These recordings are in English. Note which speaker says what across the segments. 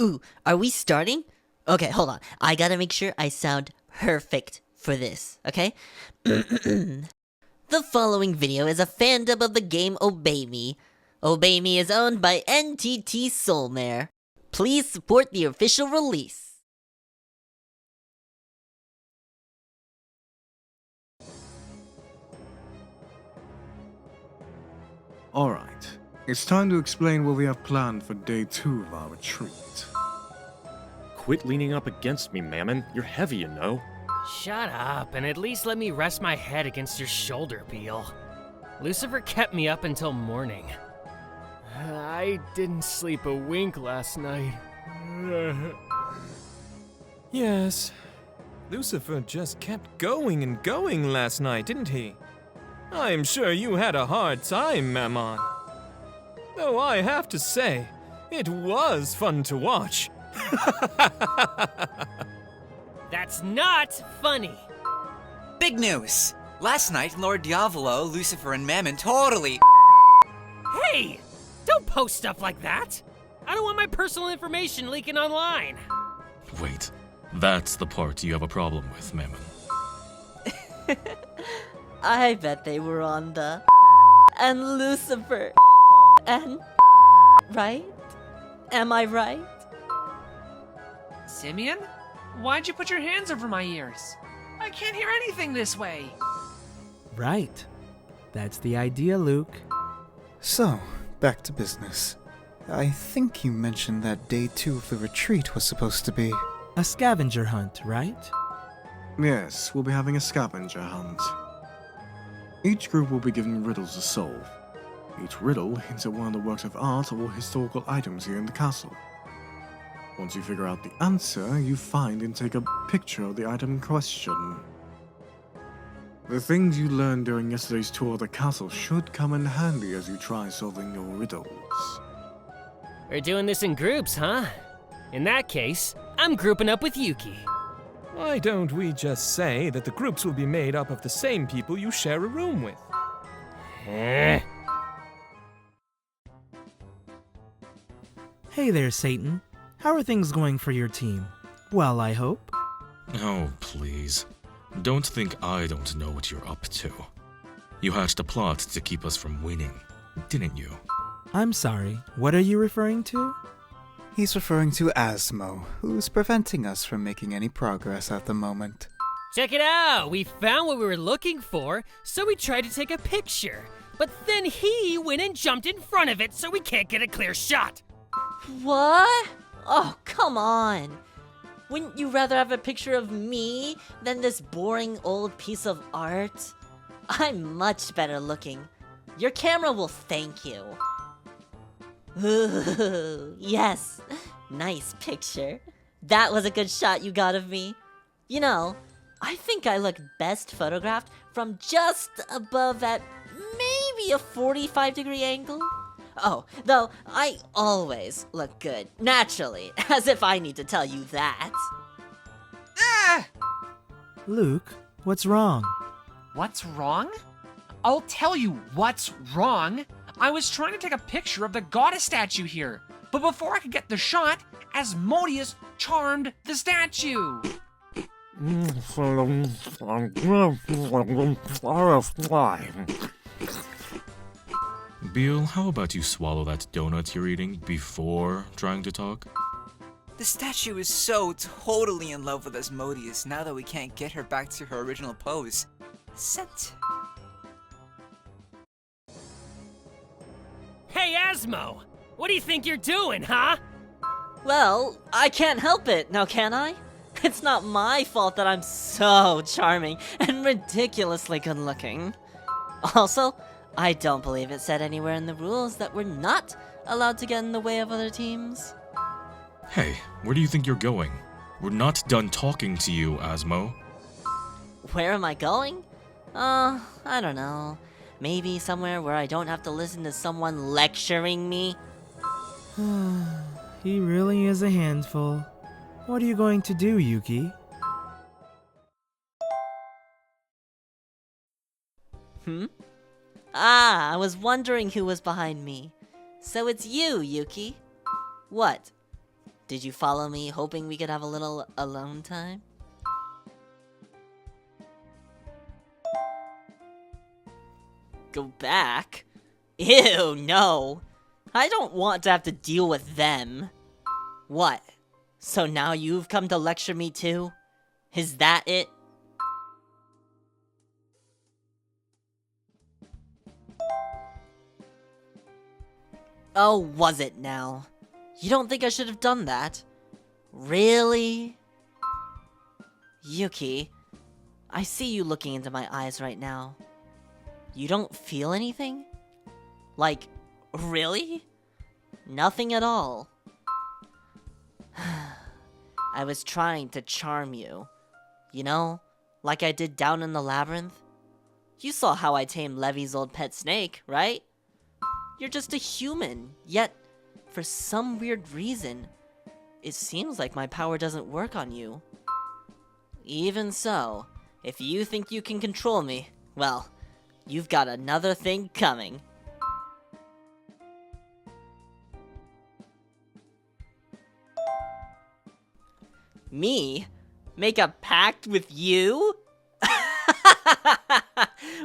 Speaker 1: Ooh, are we starting? Okay, hold on. I gotta make sure I sound perfect for this, okay? The following video is a fandub of the game Obey Me. Obey Me is owned by NTT Soulmare. Please support the official release.
Speaker 2: Alright, it's time to explain what we have planned for day 2 of our retreat.
Speaker 3: Quit leaning up against me, Mammon. You're heavy, you know.
Speaker 4: Shut up, and at least let me rest my head against your shoulder, Beel. Lucifer kept me up until morning. I didn't sleep a wink last night.
Speaker 5: Yes, Lucifer just kept going and going last night, didn't he? I'm sure you had a hard time, Mammon. Though I have to say, it was fun to watch.
Speaker 4: That's not funny.
Speaker 6: Big news! Last night, Lord Diavolo, Lucifer, and Mammon totally
Speaker 4: Hey! Don't post stuff like that! I don't want my personal information leaking online.
Speaker 7: Wait, that's the part you have a problem with, Mammon.
Speaker 1: I bet they were on the and Lucifer and right? Am I right?
Speaker 8: Simeon? Why'd you put your hands over my ears? I can't hear anything this way.
Speaker 9: Right. That's the idea, Luke.
Speaker 10: So, back to business. I think you mentioned that day 2 of the retreat was supposed to be...
Speaker 9: A scavenger hunt, right?
Speaker 2: Yes, we'll be having a scavenger hunt. Each group will be given riddles to solve. Each riddle hints at one of the works of art or historical items here in the castle. Once you figure out the answer, you find and take a picture of the item in question. The things you learned during yesterday's tour of the castle should come in handy as you try solving your riddles.
Speaker 4: We're doing this in groups, huh? In that case, I'm grouping up with Yuki.
Speaker 5: Why don't we just say that the groups will be made up of the same people you share a room with?
Speaker 4: Eh?
Speaker 9: Hey there, Satan. How are things going for your team? Well, I hope.
Speaker 7: Oh, please. Don't think I don't know what you're up to. You hatched a plot to keep us from winning, didn't you?
Speaker 9: I'm sorry, what are you referring to?
Speaker 10: He's referring to Asmo, who's preventing us from making any progress at the moment.
Speaker 4: Check it out! We found what we were looking for, so we tried to take a picture. But then he went and jumped in front of it, so we can't get a clear shot.
Speaker 1: What? Oh, come on. Wouldn't you rather have a picture of me than this boring old piece of art? I'm much better looking. Your camera will thank you. Ooh, yes. Nice picture. That was a good shot you got of me. You know, I think I look best photographed from just above at maybe a 45-degree angle. Oh, though I always look good, naturally, as if I need to tell you that.
Speaker 8: Ah!
Speaker 9: Luke, what's wrong?
Speaker 8: What's wrong? I'll tell you what's wrong. I was trying to take a picture of the goddess statue here, but before I could get the shot, Asmodeus charmed the statue.
Speaker 7: Beel, how about you swallow that donut you're eating before trying to talk?
Speaker 6: The statue is so totally in love with Asmodeus now that we can't get her back to her original pose. Set.
Speaker 4: Hey, Asmo! What do you think you're doing, huh?
Speaker 1: Well, I can't help it, now can I? It's not my fault that I'm so charming and ridiculously good looking. Also, I don't believe it said anywhere in the rules that we're not allowed to get in the way of other teams.
Speaker 7: Hey, where do you think you're going? We're not done talking to you, Asmo.
Speaker 1: Where am I going? I don't know. Maybe somewhere where I don't have to listen to someone lecturing me?
Speaker 9: He really is a handful. What are you going to do, Yuki?
Speaker 1: Ah, I was wondering who was behind me. So it's you, Yuki. What? Did you follow me hoping we could have a little alone time? Go back? Ew, no. I don't want to have to deal with them. What? So now you've come to lecture me too? Is that it? Oh, was it now? You don't think I should have done that? Really? Yuki, I see you looking into my eyes right now. You don't feel anything? Like, really? Nothing at all. I was trying to charm you. You know, like I did down in the Labyrinth. You saw how I tamed Levy's old pet snake, right? You're just a human, yet, for some weird reason, it seems like my power doesn't work on you. Even so, if you think you can control me, well, you've got another thing coming. Me? Make a pact with you?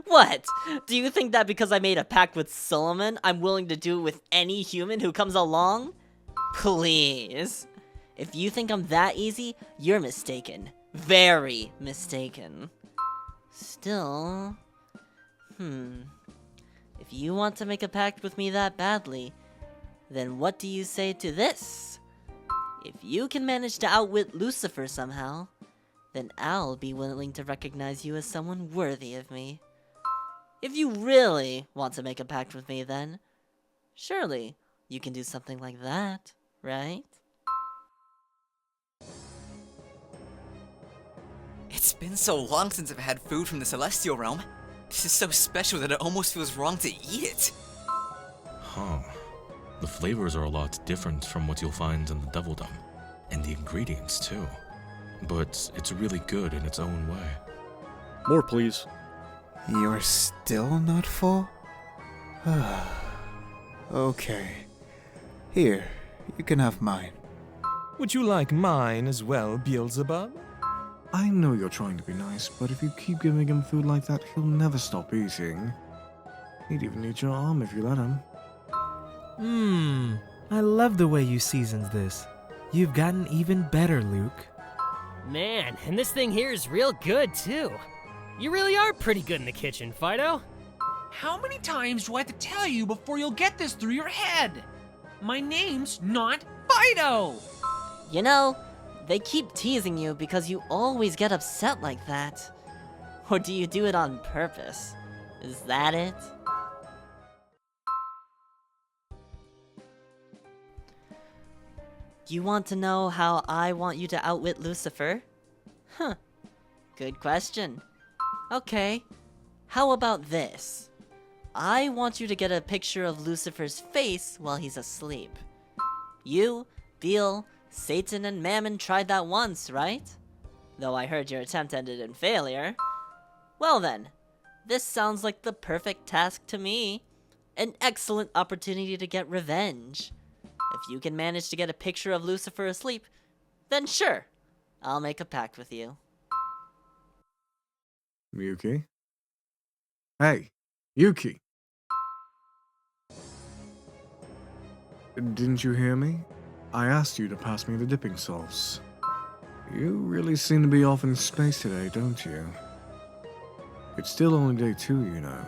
Speaker 1: What? Do you think that because I made a pact with Solomon, I'm willing to do it with any human who comes along? Please. If you think I'm that easy, you're mistaken. Very mistaken. Still... If you want to make a pact with me that badly, then what do you say to this? If you can manage to outwit Lucifer somehow, then I'll be willing to recognize you as someone worthy of me. If you really want to make a pact with me, then surely you can do something like that, right?
Speaker 6: It's been so long since I've had food from the Celestial Realm. This is so special that it almost feels wrong to eat it.
Speaker 7: Huh. The flavors are a lot different from what you'll find in the Devilldom. And the ingredients, too. But it's really good in its own way.
Speaker 3: More, please.
Speaker 10: You're still not full? Okay. Here, you can have mine.
Speaker 5: Would you like mine as well, Beelzebub?
Speaker 2: I know you're trying to be nice, but if you keep giving him food like that, he'll never stop eating. He'd even eat your arm if you let him.
Speaker 9: I love the way you seasoned this. You've gotten even better, Luke.
Speaker 4: Man, and this thing here is real good, too. You really are pretty good in the kitchen, Fido.
Speaker 8: How many times do I have to tell you before you'll get this through your head? My name's not Fido!
Speaker 1: You know, they keep teasing you because you always get upset like that. Or do you do it on purpose? Is that it? You want to know how I want you to outwit Lucifer? Huh. Good question. Okay. How about this? I want you to get a picture of Lucifer's face while he's asleep. You, Beel, Satan, and Mammon tried that once, right? Though I heard your attempt ended in failure. Well then, this sounds like the perfect task to me. An excellent opportunity to get revenge. If you can manage to get a picture of Lucifer asleep, then sure, I'll make a pact with you.
Speaker 2: Yuki? Hey, Yuki! Didn't you hear me? I asked you to pass me the dipping sauce. You really seem to be off in space today, don't you? It's still only day 2, you know.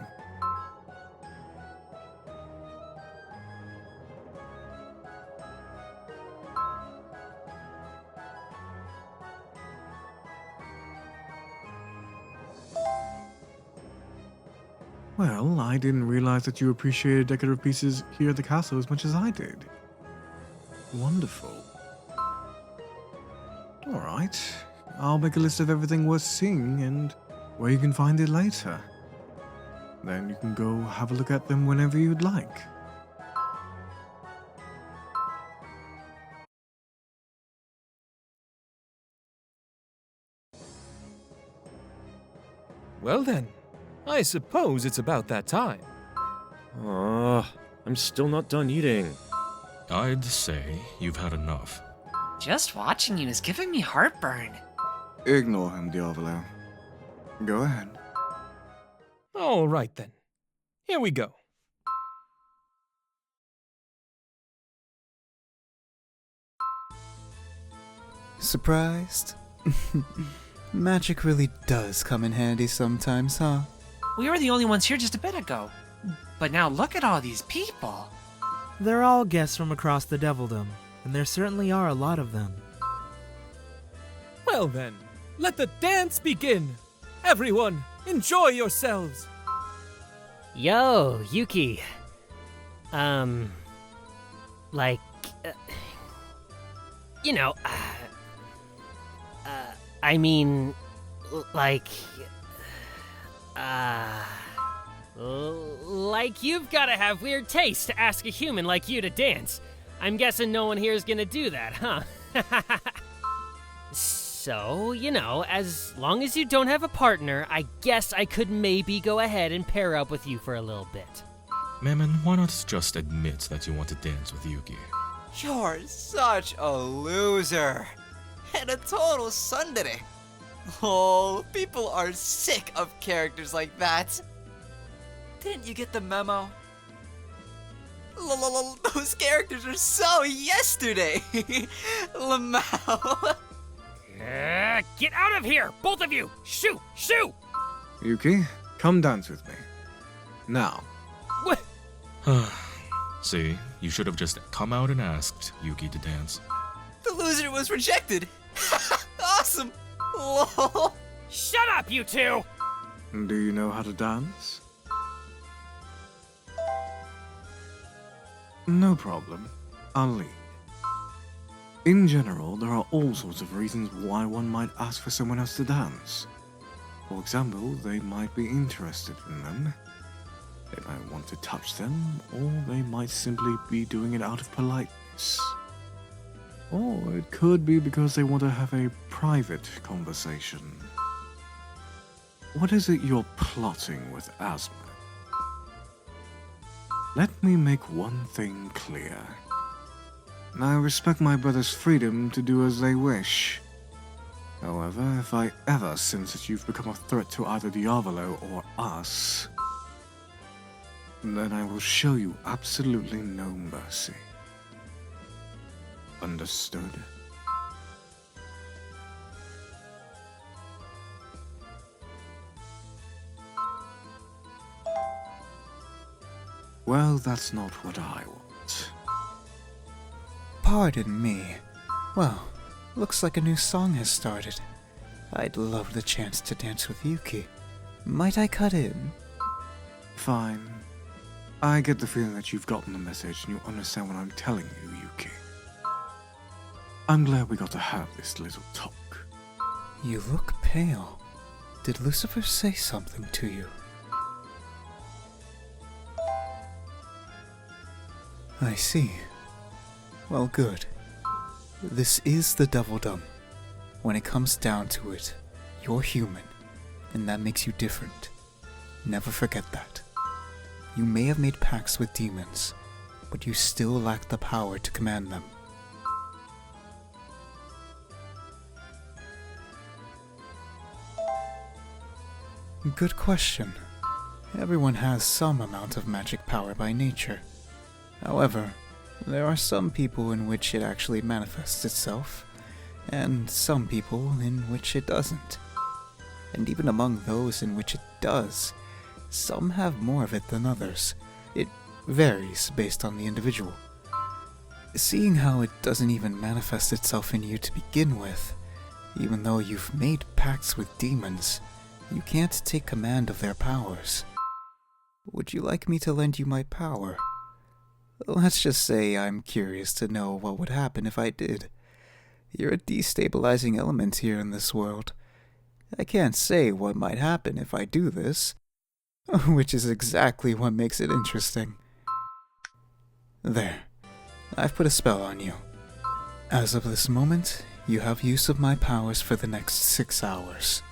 Speaker 2: Well, I didn't realize that you appreciated decorative pieces here at the castle as much as I did. Wonderful. Alright, I'll make a list of everything worth seeing and where you can find it later. Then you can go have a look at them whenever you'd like.
Speaker 5: Well then, I suppose it's about that time.
Speaker 3: I'm still not done eating.
Speaker 7: I'd say you've had enough.
Speaker 8: Just watching you is giving me heartburn.
Speaker 2: Ignore him, Diavolo. Go ahead.
Speaker 5: All right then. Here we go.
Speaker 10: Surprised? Magic really does come in handy sometimes, huh?
Speaker 8: We were the only ones here just a bit ago. But now look at all these people.
Speaker 9: They're all guests from across the Devildom, and there certainly are a lot of them.
Speaker 5: Well then, let the dance begin. Everyone, enjoy yourselves.
Speaker 4: Yo, Yuki. Like, you know, I mean, like, like you've gotta have weird taste to ask a human like you to dance. I'm guessing no one here is gonna do that, huh? So, you know, as long as you don't have a partner, I guess I could maybe go ahead and pair up with you for a little bit.
Speaker 7: Mammon, why not just admit that you want to dance with Yuki?
Speaker 6: You're such a loser. And a total tsundere. Oh, people are sick of characters like that. Didn't you get the memo? Those characters are so yesterday. Lamau.
Speaker 4: Get out of here, both of you! Shoo! Shoo!
Speaker 2: Yuki, come dance with me. Now.
Speaker 4: What?
Speaker 7: See, you should have just come out and asked Yuki to dance.
Speaker 6: The loser was rejected. Awesome. Lol.
Speaker 4: Shut up, you two!
Speaker 2: Do you know how to dance? No problem. I'll lead. In general, there are all sorts of reasons why one might ask for someone else to dance. For example, they might be interested in them, they might want to touch them, or they might simply be doing it out of politeness. Or it could be because they want to have a private conversation. What is it you're plotting with Asmo? Let me make one thing clear. I respect my brothers' freedom to do as they wish. However, if I ever sense that you've become a threat to either Diavolo or us, then I will show you absolutely no mercy. Understood? Well, that's not what I want.
Speaker 10: Pardon me. Well, looks like a new song has started. I'd love the chance to dance with Yuki. Might I cut in?
Speaker 2: Fine. I get the feeling that you've gotten the message and you understand what I'm telling you, Yuki. I'm glad we got to have this little talk.
Speaker 10: You look pale. Did Lucifer say something to you? I see. Well, good. This is the Devildom. When it comes down to it, you're human, and that makes you different. Never forget that. You may have made pacts with demons, but you still lack the power to command them. Good question. Everyone has some amount of magic power by nature. However, there are some people in which it actually manifests itself, and some people in which it doesn't. And even among those in which it does, some have more of it than others. It varies based on the individual. Seeing how it doesn't even manifest itself in you to begin with, even though you've made pacts with demons, you can't take command of their powers. Would you like me to lend you my power? Let's just say I'm curious to know what would happen if I did. You're a destabilizing element here in this world. I can't say what might happen if I do this, which is exactly what makes it interesting. There. I've put a spell on you. As of this moment, you have use of my powers for the next 6 hours.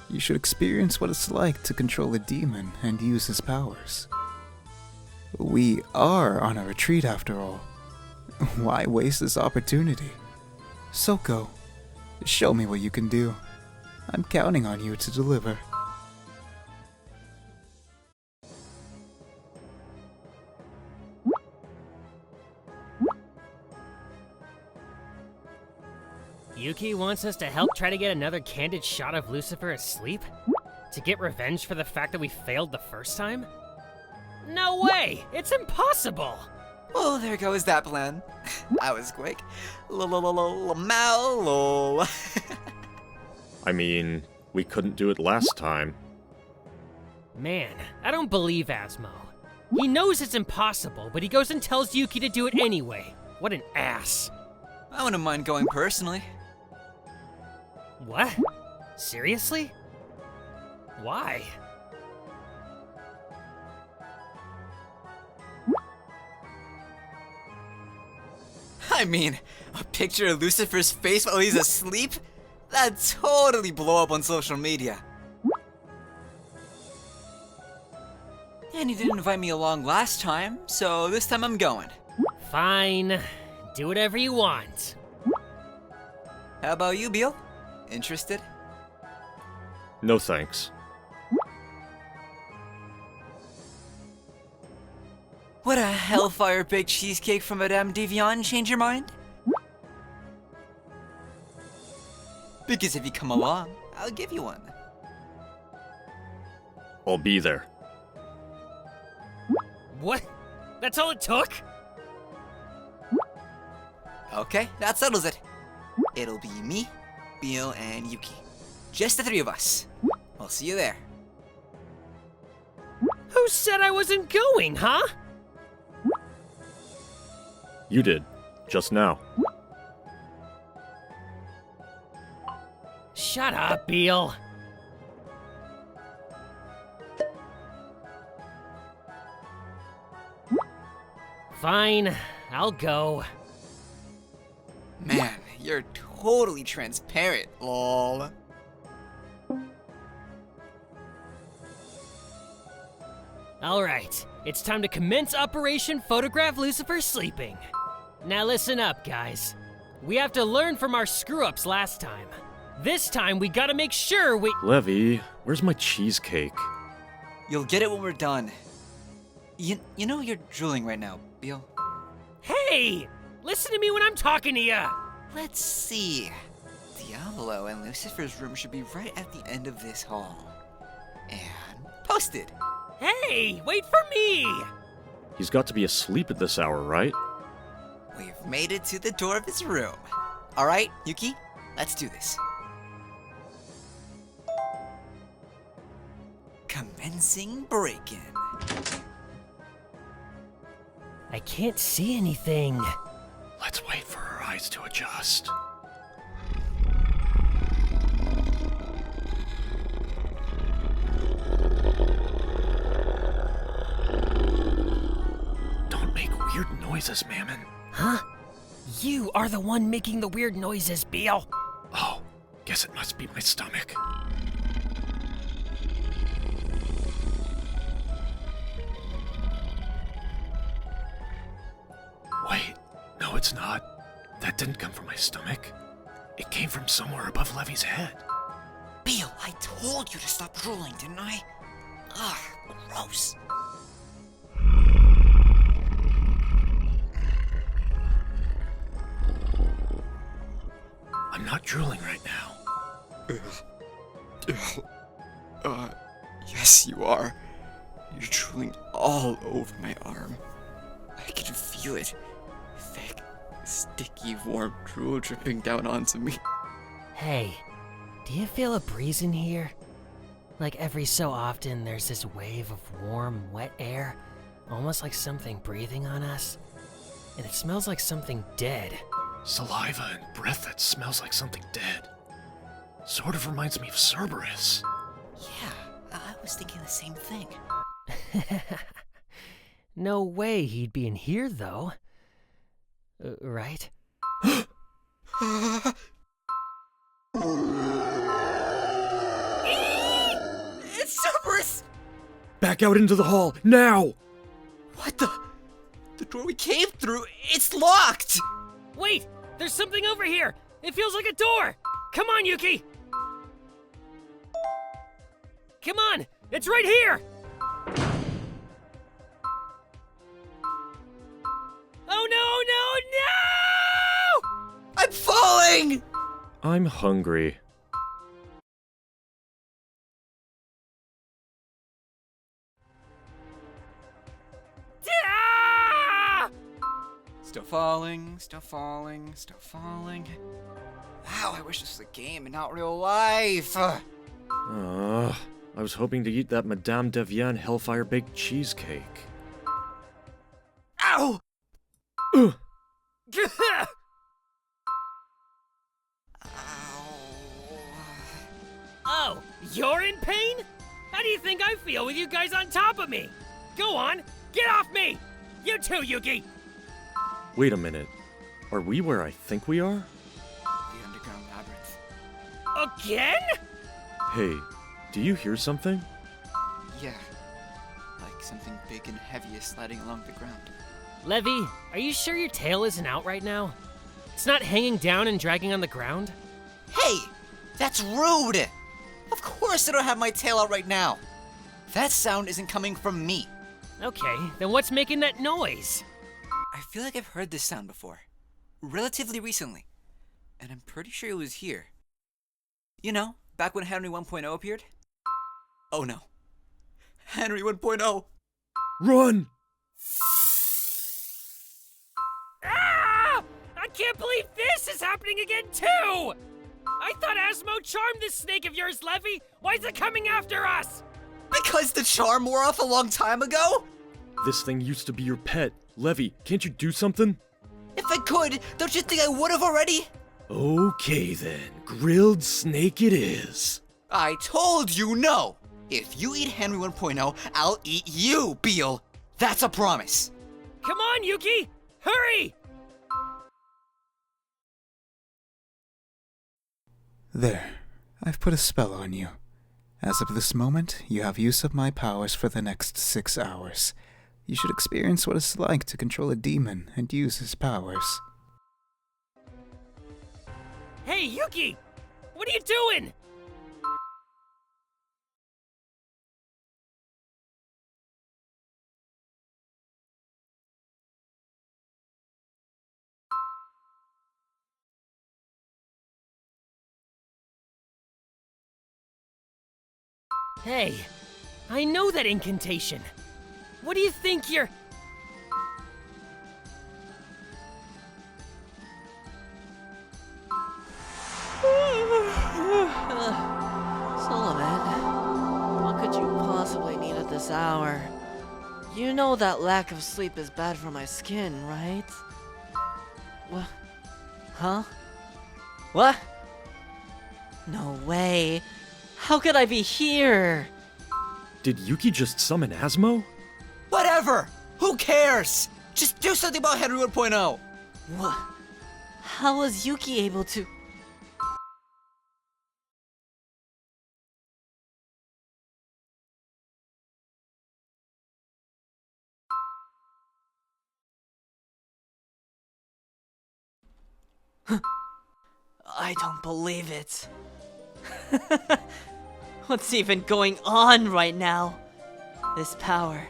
Speaker 10: You should experience what it's like to control a demon and use his powers. We are on a retreat after all. Why waste this opportunity? So go. Show me what you can do. I'm counting on you to deliver.
Speaker 4: Yuki wants us to help try to get another candid shot of Lucifer asleep? To get revenge for the fact that we failed the first time? No way! It's impossible!
Speaker 6: Oh, there goes that plan. I was quick. Lol.
Speaker 3: I mean, we couldn't do it last time.
Speaker 4: Man, I don't believe Asmo. He knows it's impossible, but he goes and tells Yuki to do it anyway. What an ass.
Speaker 6: I wouldn't mind going personally.
Speaker 4: What? Seriously? Why?
Speaker 6: I mean, a picture of Lucifer's face while he's asleep? That'd totally blow up on social media. And he didn't invite me along last time, so this time I'm going.
Speaker 4: Fine. Do whatever you want.
Speaker 6: How about you, Beel? Interested?
Speaker 3: No thanks.
Speaker 6: Would a hellfire baked cheesecake from Madame Devion change your mind? Because if you come along, I'll give you one.
Speaker 3: I'll be there.
Speaker 4: What? That's all it took?
Speaker 6: Okay, that settles it. It'll be me, Beel, and Yuki. Just the three of us. I'll see you there.
Speaker 4: Who said I wasn't going, huh?
Speaker 3: You did. Just now.
Speaker 4: Shut up, Beel. Fine, I'll go.
Speaker 6: Man, you're totally transparent, lol.
Speaker 4: Alright, it's time to commence Operation Photograph Lucifer Sleeping. Now listen up, guys. We have to learn from our screw-ups last time. This time, we gotta make sure we—
Speaker 3: Levy, where's my cheesecake?
Speaker 6: You'll get it when we're done. You know you're drooling right now, Beel.
Speaker 4: Hey! Listen to me when I'm talking to ya!
Speaker 6: Let's see. Diavolo and Lucifer's room should be right at the end of this hall. And posted.
Speaker 4: Hey! Wait for me!
Speaker 3: He's got to be asleep at this hour, right?
Speaker 6: We've made it to the door of his room. Alright, Yuki, let's do this. Commencing break-in.
Speaker 4: I can't see anything.
Speaker 3: Let's wait for her eyes to adjust. Don't make weird noises, Mammon.
Speaker 4: Huh? You are the one making the weird noises, Beel.
Speaker 3: Oh, guess it must be my stomach. Wait, no it's not. That didn't come from my stomach. It came from somewhere above Levy's head.
Speaker 6: Beel, I told you to stop drooling, didn't I? Ugh, gross.
Speaker 3: I'm not drooling right now.
Speaker 6: Yes you are. You're drooling all over my arm. I can feel it. Thick, sticky, warm drool dripping down onto me.
Speaker 4: Hey, do you feel a breeze in here? Like every so often there's this wave of warm, wet air, almost like something breathing on us. And it smells like something dead.
Speaker 3: Saliva and breath that smells like something dead. Sort of reminds me of Cerberus.
Speaker 6: Yeah, I was thinking the same thing.
Speaker 4: No way he'd be in here, though. Right?
Speaker 6: It's Cerberus!
Speaker 3: Back out into the hall, now!
Speaker 6: What the? The door we came through, it's locked!
Speaker 4: Wait! There's something over here! It feels like a door! Come on, Yuki! Come on! It's right here! Oh no, no, no!
Speaker 6: I'm falling!
Speaker 5: I'm hungry.
Speaker 4: Ah!
Speaker 6: Still falling, still falling, still falling. Wow, I wish this was a game and not real life.
Speaker 5: I was hoping to eat that Madame Devienne Hellfire Baked Cheesecake.
Speaker 6: Ow!
Speaker 4: Oh, you're in pain? How do you think I feel with you guys on top of me? Go on, get off me! You too, Yuki!
Speaker 5: Wait a minute. Are we where I think we are?
Speaker 6: The underground labyrinth.
Speaker 4: Again?
Speaker 5: Hey, do you hear something?
Speaker 6: Yeah. Like something big and heavy is sliding along the ground.
Speaker 4: Levy, are you sure your tail isn't out right now? It's not hanging down and dragging on the ground?
Speaker 6: Hey! That's rude! Of course I don't have my tail out right now. That sound isn't coming from me.
Speaker 4: Okay, then what's making that noise?
Speaker 6: I feel like I've heard this sound before. Relatively recently. And I'm pretty sure it was here. You know, back when Henry 1.0 appeared? Oh no. Henry 1.0!
Speaker 5: Run!
Speaker 4: Ah! I can't believe this is happening again too! I thought Asmo charmed this snake of yours, Levy! Why is it coming after us?
Speaker 6: Because the charm wore off a long time ago?
Speaker 5: This thing used to be your pet. Levy, can't you do something?
Speaker 6: If I could, don't you think I would have already?
Speaker 5: Okay then, grilled snake it is.
Speaker 6: I told you no! If you eat Henry 1.0, I'll eat you, Beel! That's a promise!
Speaker 4: Come on, Yuki! Hurry!
Speaker 10: There. I've put a spell on you. As of this moment, you have use of my powers for the next 6 hours. You should experience what it's like to control a demon and use his powers.
Speaker 4: Hey, Yuki! What are you doing? Hey, I know that incantation. What do you think you're...
Speaker 1: Solomon, what could you possibly need at this hour? You know that lack of sleep is bad for my skin, right? What? Huh? What? No way. How could I be here?
Speaker 5: Did Yuki just summon Asmo?
Speaker 6: Whatever! Who cares? Just do something about Henry 1.0!
Speaker 1: What? How was Yuki able to... I don't believe it. What's even going on right now? This power.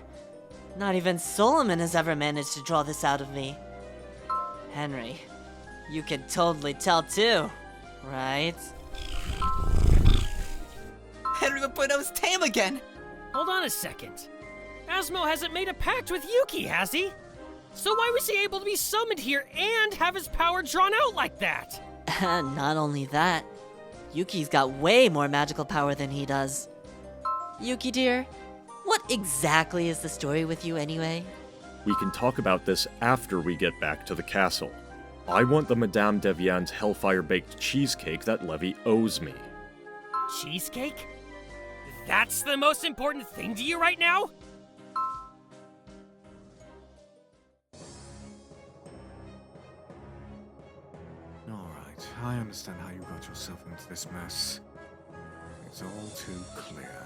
Speaker 1: Not even Solomon has ever managed to draw this out of me. Henry, you can totally tell too, right?
Speaker 6: Henry 1.0's tame again!
Speaker 4: Hold on a second. Asmo hasn't made a pact with Yuki, has he? So why was he able to be summoned here and have his power drawn out like that?
Speaker 1: Not only that, Yuki's got way more magical power than he does. Yuki dear, what exactly is the story with you anyway?
Speaker 5: We can talk about this after we get back to the castle. I want the Madame Devienne's Hellfire Baked Cheesecake that Levy owes me.
Speaker 4: Cheesecake? That's the most important thing to you right now?
Speaker 2: Alright, I understand how you got yourself into this mess. It's all too clear.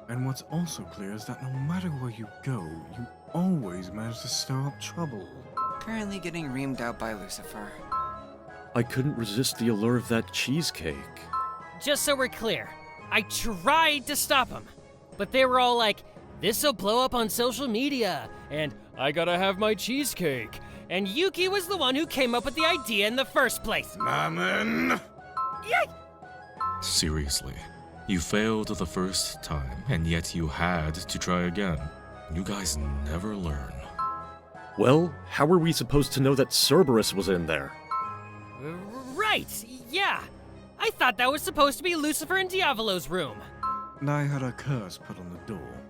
Speaker 2: And what's also clear is that no matter where you go, you always manage to stir up trouble.
Speaker 6: Currently getting reamed out by Lucifer.
Speaker 3: I couldn't resist the allure of that cheesecake.
Speaker 4: Just so we're clear, I tried to stop them, but they were all like, this'll blow up on social media, and I gotta have my cheesecake. And Yuki was the one who came up with the idea in the first place.
Speaker 2: Mammon!
Speaker 4: Yay!
Speaker 7: Seriously, you failed the first time, and yet you had to try again. You guys never learn.
Speaker 3: Well, how were we supposed to know that Cerberus was in there?
Speaker 4: Right, yeah. I thought that was supposed to be Lucifer and Diavolo's room.
Speaker 2: I had a curse put on the door.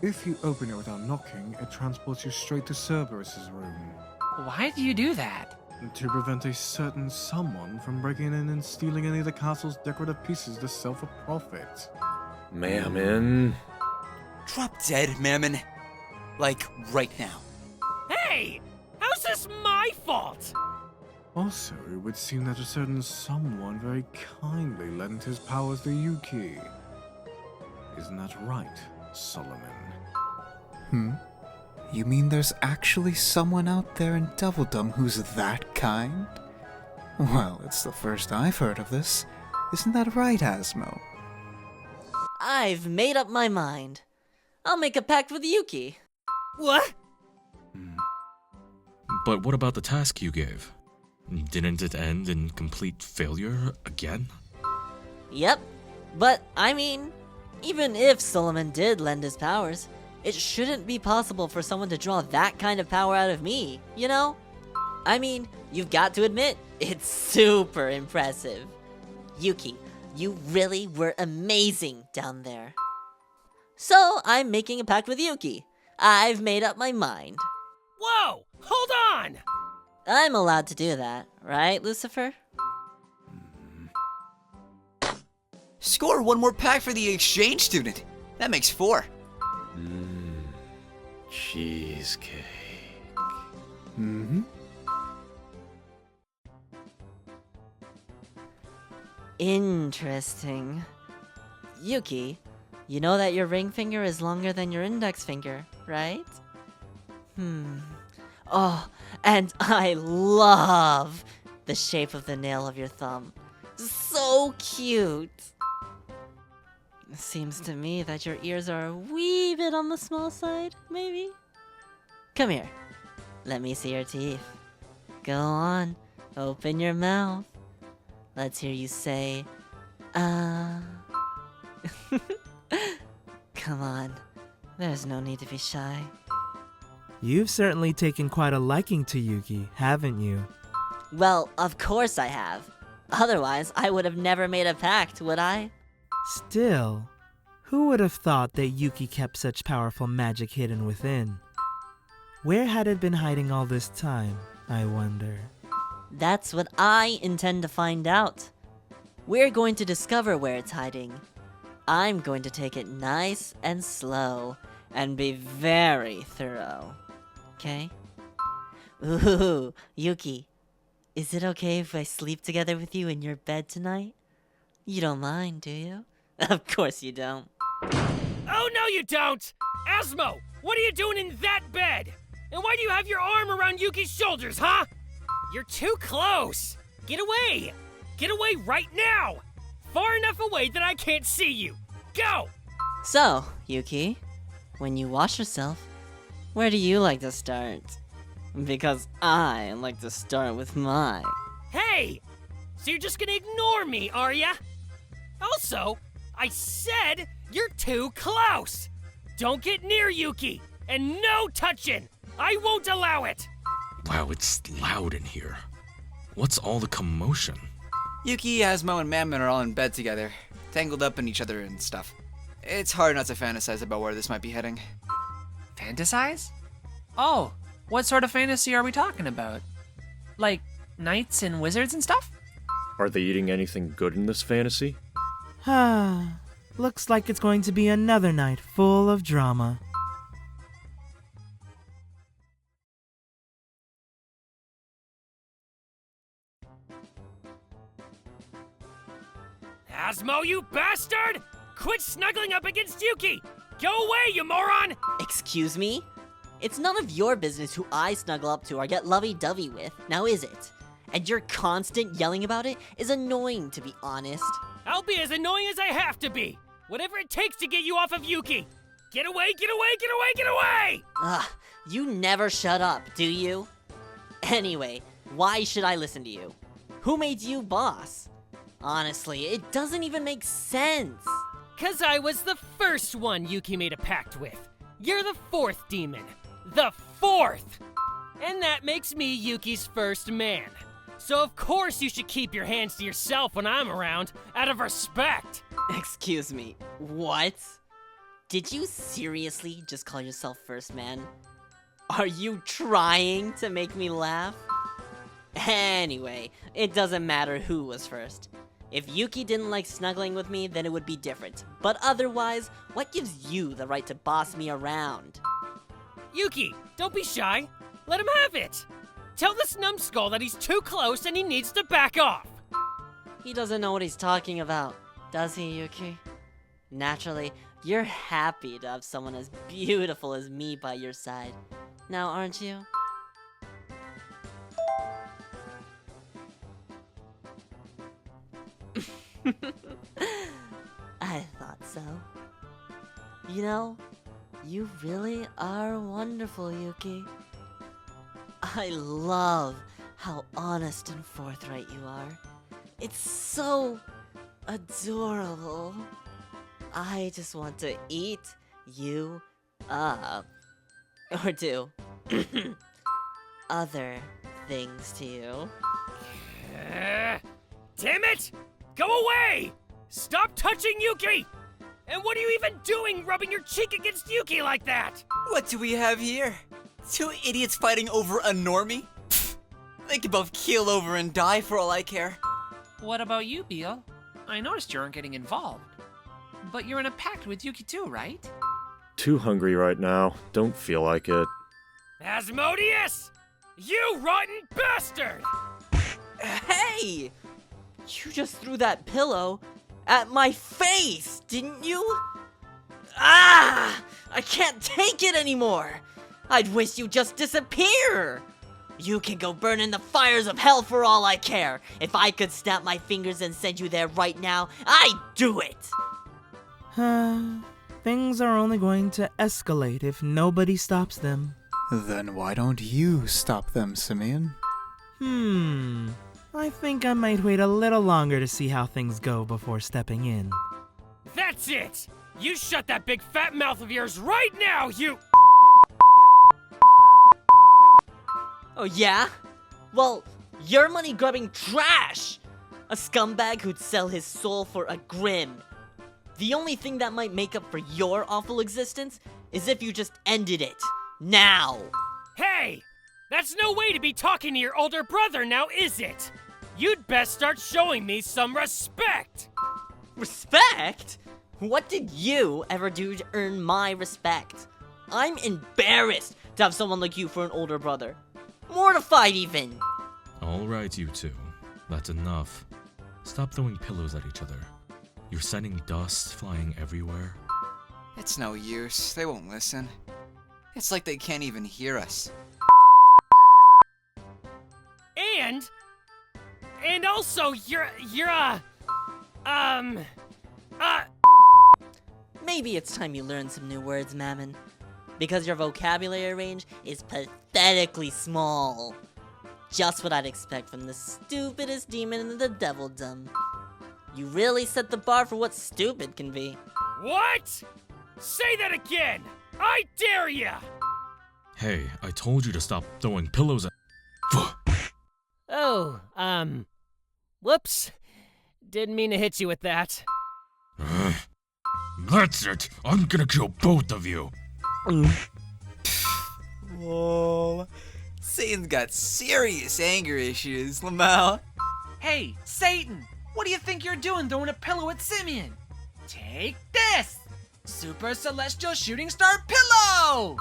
Speaker 2: If you open it without knocking, it transports you straight to Cerberus's room.
Speaker 8: Why do you do that?
Speaker 2: To prevent a certain someone from breaking in and stealing any of the castle's decorative pieces to sell for profit.
Speaker 3: Mammon.
Speaker 6: Drop dead, Mammon. Like, right now.
Speaker 4: Hey! How's this my fault?
Speaker 2: Also, it would seem that a certain someone very kindly lent his powers to Yuki. Isn't that right, Solomon?
Speaker 10: You mean there's actually someone out there in Doubledom who's that kind? Well, it's the first I've heard of this. Isn't that right, Asmo?
Speaker 1: I've made up my mind. I'll make a pact with Yuki.
Speaker 4: What?
Speaker 7: But what about the task you gave? Didn't it end in complete failure again?
Speaker 1: Yep. But, I mean, even if Solomon did lend his powers, it shouldn't be possible for someone to draw that kind of power out of me, you know? I mean, you've got to admit, it's super impressive. Yuki, you really were amazing down there. So, I'm making a pact with Yuki. I've made up my mind.
Speaker 4: Whoa! Hold on!
Speaker 1: I'm allowed to do that, right, Lucifer?
Speaker 6: Score one more pack for the exchange student. That makes 4.
Speaker 3: Cheesecake.
Speaker 1: Interesting. Yuki, you know that your ring finger is longer than your index finger, right? Oh, and I love the shape of the nail of your thumb. So cute. Seems to me that your ears are a wee bit on the small side, maybe? Come here. Let me see your teeth. Go on, open your mouth. Let's hear you say, Come on, there's no need to be shy.
Speaker 9: You've certainly taken quite a liking to Yuki, haven't you?
Speaker 1: Well, of course I have. Otherwise, I would have never made a pact, would I?
Speaker 9: Still, who would have thought that Yuki kept such powerful magic hidden within? Where had it been hiding all this time, I wonder?
Speaker 1: That's what I intend to find out. We're going to discover where it's hiding. I'm going to take it nice and slow and be very thorough. Okay? Ooh, Yuki, is it okay if I sleep together with you in your bed tonight? You don't mind, do you? Of course you don't.
Speaker 4: Oh, no, you don't! Asmo, what are you doing in that bed? And why do you have your arm around Yuki's shoulders, huh? You're too close! Get away! Get away right now! Far enough away that I can't see you! Go!
Speaker 1: So, Yuki, when you wash yourself, where do you like to start? Because I like to start with mine.
Speaker 4: Hey! So you're just gonna ignore me, are ya? Also, I said you're too close! Don't get near Yuki! And no touching! I won't allow it!
Speaker 7: Wow, it's loud in here. What's all the commotion?
Speaker 6: Yuki, Asmo, and Mammon are all in bed together, tangled up in each other and stuff. It's hard not to fantasize about where this might be heading.
Speaker 8: Fantasize? Oh, what sort of fantasy are we talking about? Like, knights and wizards and stuff?
Speaker 3: Are they eating anything good in this fantasy?
Speaker 9: Looks like it's going to be another night full of drama.
Speaker 4: Asmo, you bastard! Quit snuggling up against Yuki! Go away, you moron!
Speaker 1: Excuse me? It's none of your business who I snuggle up to or get lovey-dovey with, now is it? and your constant yelling about it is annoying, to be honest.
Speaker 11: I'll be as annoying as I have to be. Whatever it takes to get you off of Yuki. Get away, get away, get away, get away!
Speaker 1: Ugh, you never shut up, do you? Anyway, why should I listen to you? Who made you boss? Honestly, it doesn't even make sense.
Speaker 11: 'Cause I was the first one Yuki made a pact with. You're the 4th demon. The 4th! And that makes me Yuki's first man. So of course you should keep your hands to yourself when I'm around, out of respect.
Speaker 1: Excuse me, what? Did you seriously just call yourself first man? Are you trying to make me laugh? Anyway, it doesn't matter who was first. If Yuki didn't like snuggling with me, then it would be different. But otherwise, what gives you the right to boss me around?
Speaker 11: Yuki, don't be shy. Let him have it. Tell this numbskull that he's too close and he needs to back off.
Speaker 1: He doesn't know what he's talking about, does he, Yuki? Naturally, you're happy to have someone as beautiful as me by your side. Now, aren't you? I thought so. You know, you really are wonderful, Yuki. I love how honest and forthright you are. It's so adorable. I just want to eat you up. Or do other things to you.
Speaker 11: Damn it! Go away! Stop touching Yuki! And what are you even doing rubbing your cheek against Yuki like that?
Speaker 6: What do we have here? 2 idiots fighting over a normie? Pfft, they could both keel over and die for all I care.
Speaker 8: What about you, Beel? I noticed you aren't getting involved. But you're in a pact with Yuki too, right?
Speaker 3: Too hungry right now. Don't feel like it.
Speaker 11: Asmodeus! You rotten bastard!
Speaker 1: Hey! You just threw that pillow at my face, didn't you? Ah! I can't take it anymore! I'd wish you'd just disappear! You can go burn in the fires of hell for all I care! If I could snap my fingers and send you there right now, I'd do it!
Speaker 9: Things are only going to escalate if nobody stops them.
Speaker 10: Then why don't you stop them, Simeon?
Speaker 9: I think I might wait a little longer to see how things go before stepping in.
Speaker 11: That's it! You shut that big fat mouth of yours right now, you...
Speaker 1: Oh yeah? Well, you're money-grubbing trash! A scumbag who'd sell his soul for a grim. The only thing that might make up for your awful existence is if you just ended it. Now!
Speaker 11: Hey! That's no way to be talking to your older brother now, is it? You'd best start showing me some respect!
Speaker 1: Respect? What did you ever do to earn my respect? I'm embarrassed to have someone like you for an older brother. Mortified even!
Speaker 7: Alright, you two. That's enough. Stop throwing pillows at each other. You're sending dust flying everywhere.
Speaker 6: It's no use. They won't listen. It's like they can't even hear us.
Speaker 11: And also,
Speaker 1: Maybe it's time you learn some new words, Mammon. Because your vocabulary range is pathetically small. Just what I'd expect from the stupidest demon in the Devildom. You really set the bar for what stupid can be.
Speaker 11: What? Say that again! I dare ya!
Speaker 7: Hey, I told you to stop throwing pillows at...
Speaker 11: Oh, whoops. Didn't mean to hit you with that.
Speaker 7: That's it! I'm gonna kill both of you!
Speaker 6: Whoa. Satan's got serious anger issues, Lamau.
Speaker 8: Hey, Satan! What do you think you're doing throwing a pillow at Simeon? Take this! Super Celestial Shooting Star Pillow!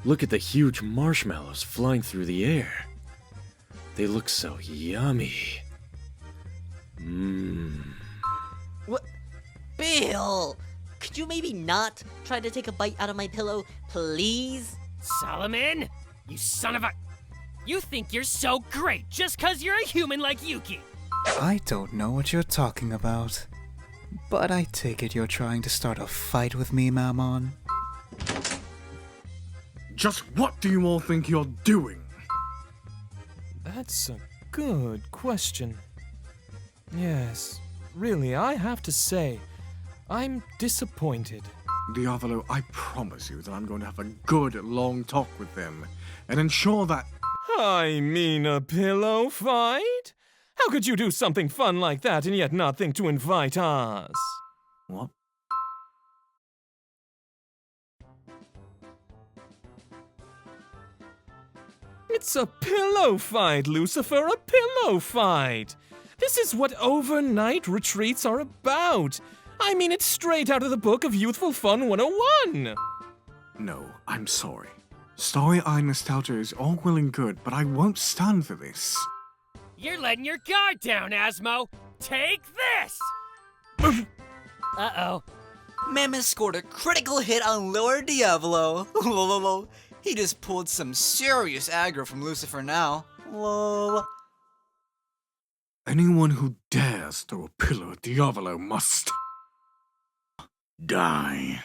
Speaker 3: Look at the huge marshmallows flying through the air. They look so yummy.
Speaker 1: What? Bill! Could you maybe not try to take a bite out of my pillow, please?
Speaker 11: Solomon? You son of a... You think you're so great just 'cause you're a human like Yuki.
Speaker 10: I don't know what you're talking about. But I take it you're trying to start a fight with me, Mammon?
Speaker 2: Just what do you all think you're doing?
Speaker 5: That's a good question. Yes, really, I have to say, I'm disappointed.
Speaker 2: Diavolo, I promise you that I'm going to have a good long talk with them and ensure that...
Speaker 5: I mean, a pillow fight? How could you do something fun like that and yet not think to invite us?
Speaker 2: What?
Speaker 5: It's a pillow fight, Lucifer, a pillow fight! This is what overnight retreats are about! I mean, it's straight out of the book of Youthful Fun 101!
Speaker 2: No, I'm sorry. Starry-eyed nostalgia is all well and good, but I won't stand for this.
Speaker 11: You're letting your guard down, Asmo. Take this! Uh-oh.
Speaker 6: Mammon scored a critical hit on Lord Diavolo. Lol. He just pulled some serious aggro from Lucifer now. Lol.
Speaker 2: Anyone who dares throw a pillow at Diavolo must... die.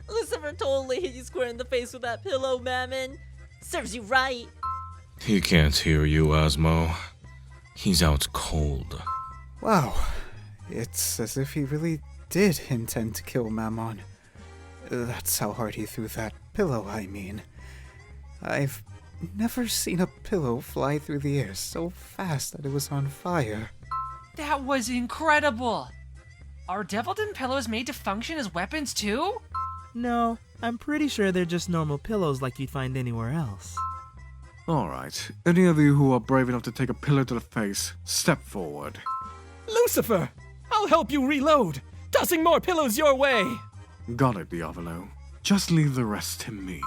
Speaker 1: Lucifer totally hit you square in the face with that pillow, Mammon. Serves you right.
Speaker 7: He can't hear you, Asmo. He's out cold.
Speaker 10: Wow, it's as if he really did intend to kill Mammon. That's how hard he threw that pillow, I mean. I've never seen a pillow fly through the air so fast that it was on fire.
Speaker 8: That was incredible! Are Devilton pillows made to function as weapons too?
Speaker 9: No, I'm pretty sure they're just normal pillows like you'd find anywhere else.
Speaker 2: Alright, any of you who are brave enough to take a pillow to the face, step forward.
Speaker 5: Lucifer! I'll help you reload! Tossing more pillows your way!
Speaker 2: Got it, Diavolo. Just leave the rest to me.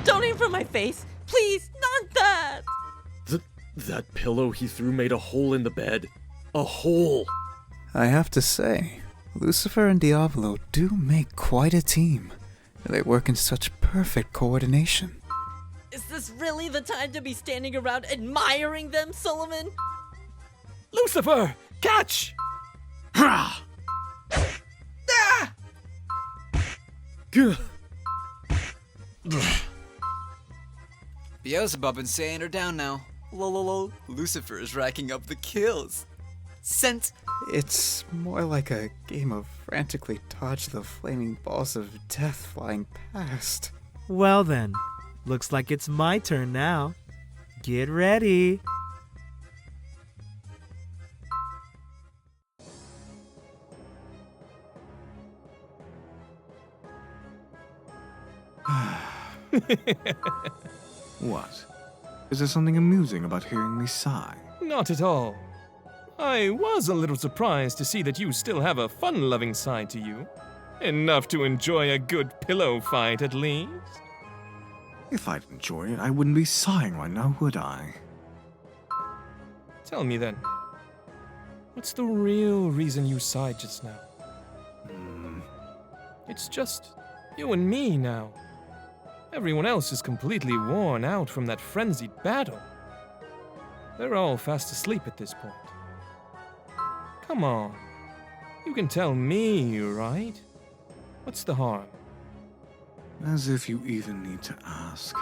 Speaker 1: Don't aim for my face. Please, not that.
Speaker 3: That pillow he threw made a hole in the bed. A hole!
Speaker 10: I have to say, Lucifer and Diavolo do make quite a team. They work in such perfect coordination.
Speaker 1: Is this really the time to be standing around admiring them, Solomon?
Speaker 5: Lucifer! Catch!
Speaker 2: Hurrah!
Speaker 3: Gah!
Speaker 6: Beelzebub and Simeon are down now. Lol. Lucifer is racking up the kills. Sent.
Speaker 10: It's more like a game of frantically dodge the flaming balls of death flying past.
Speaker 9: Well then, looks like it's my turn now. Get ready.
Speaker 2: What? Is there something amusing about hearing me sigh?
Speaker 5: Not at all. I was a little surprised to see that you still have a fun-loving side to you. Enough to enjoy a good pillow fight, at least.
Speaker 2: If I'd enjoy it, I wouldn't be sighing right now, would I?
Speaker 5: Tell me then, what's the real reason you sighed just now? It's just you and me now. Everyone else is completely worn out from that frenzied battle. They're all fast asleep at this point. Come on. You can tell me, right? What's the harm?
Speaker 2: As if you even need to ask.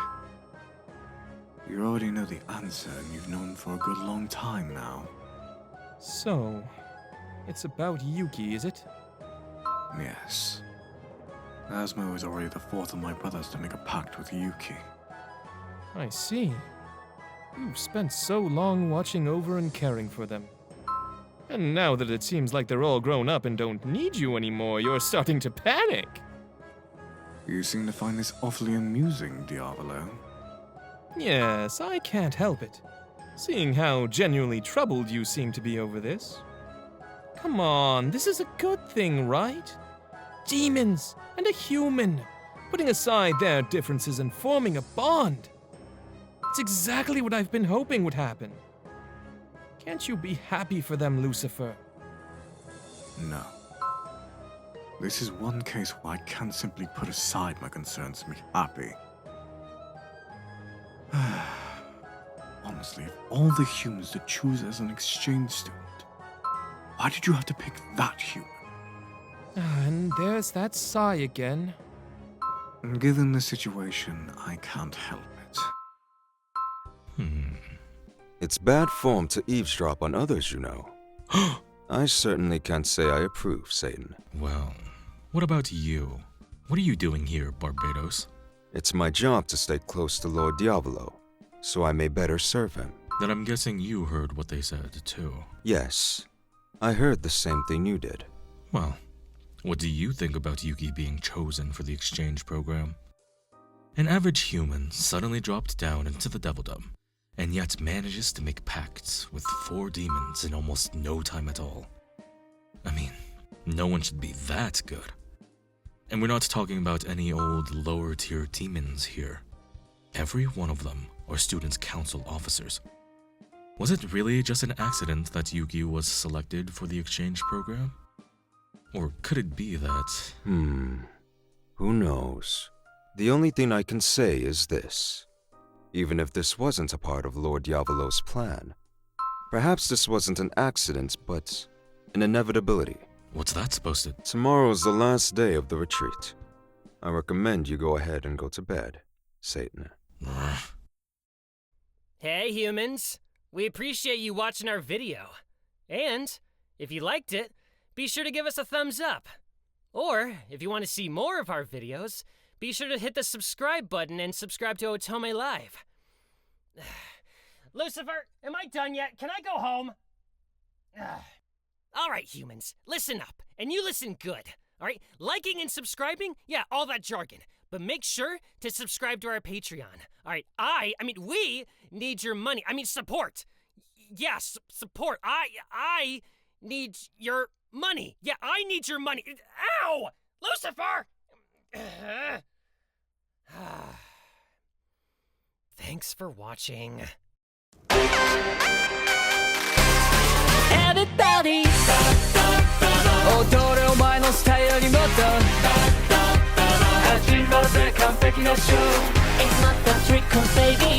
Speaker 2: You already know the answer, and you've known for a good long time now.
Speaker 5: So, it's about Yuki, is it?
Speaker 2: Yes. Asmo is already the fourth of my brothers to make a pact with Yuki.
Speaker 5: I see. You've spent so long watching over and caring for them. And now that it seems like they're all grown up and don't need you anymore, you're starting to panic.
Speaker 2: You seem to find this awfully amusing, Diavolo.
Speaker 5: Yes, I can't help it. Seeing how genuinely troubled you seem to be over this. Come on, this is a good thing, right? Demons and a human, putting aside their differences and forming a bond. It's exactly what I've been hoping would happen. Can't you be happy for them, Lucifer?
Speaker 2: No. This is one case where I can't simply put aside my concerns and be happy. Honestly, of all the humans to choose as an exchange student, why did you have to pick that human?
Speaker 5: And there's that sigh again.
Speaker 2: Given the situation, I can't help it.
Speaker 12: It's bad form to eavesdrop on others, you know. I certainly can't say I approve, Satan.
Speaker 7: Well, what about you? What are you doing here, Barbatos?
Speaker 12: It's my job to stay close to Lord Diavolo, so I may better serve him.
Speaker 7: Then I'm guessing you heard what they said, too.
Speaker 12: Yes, I heard the same thing you did.
Speaker 7: Well, what do you think about Yuki being chosen for the exchange program? An average human suddenly dropped down into the Devildom, and yet manages to make pacts with 4 demons in almost no time at all. I mean, no one should be that good. And we're not talking about any old lower-tier demons here. Every one of them are Students' Council officers. Was it really just an accident that Yuki was selected for the exchange program? Or could it be that...
Speaker 12: Who knows? The only thing I can say is this. Even if this wasn't a part of Lord Diavolo's plan, perhaps this wasn't an accident, but an inevitability.
Speaker 7: What's that supposed to...
Speaker 12: Tomorrow's the last day of the retreat. I recommend you go ahead and go to bed, Satan.
Speaker 11: Hey humans, we appreciate you watching our video. And if you liked it, be sure to give us a thumbs up. Or if you want to see more of our videos, be sure to hit the subscribe button and subscribe to Otome Live. Lucifer, am I done yet? Can I go home? All right, humans, listen up, and you listen good. All right, liking and subscribing, yeah, all that jargon. But make sure to subscribe to our Patreon. All right, we need your money. Support. Yes, support. I need your money. Yeah, I need your money. Ow! Lucifer! Thanks for watching.
Speaker 1: Everybody!
Speaker 13: 踊れお前のスタイルにもっと始まるぜ完璧なショー
Speaker 1: It's not the trick, baby.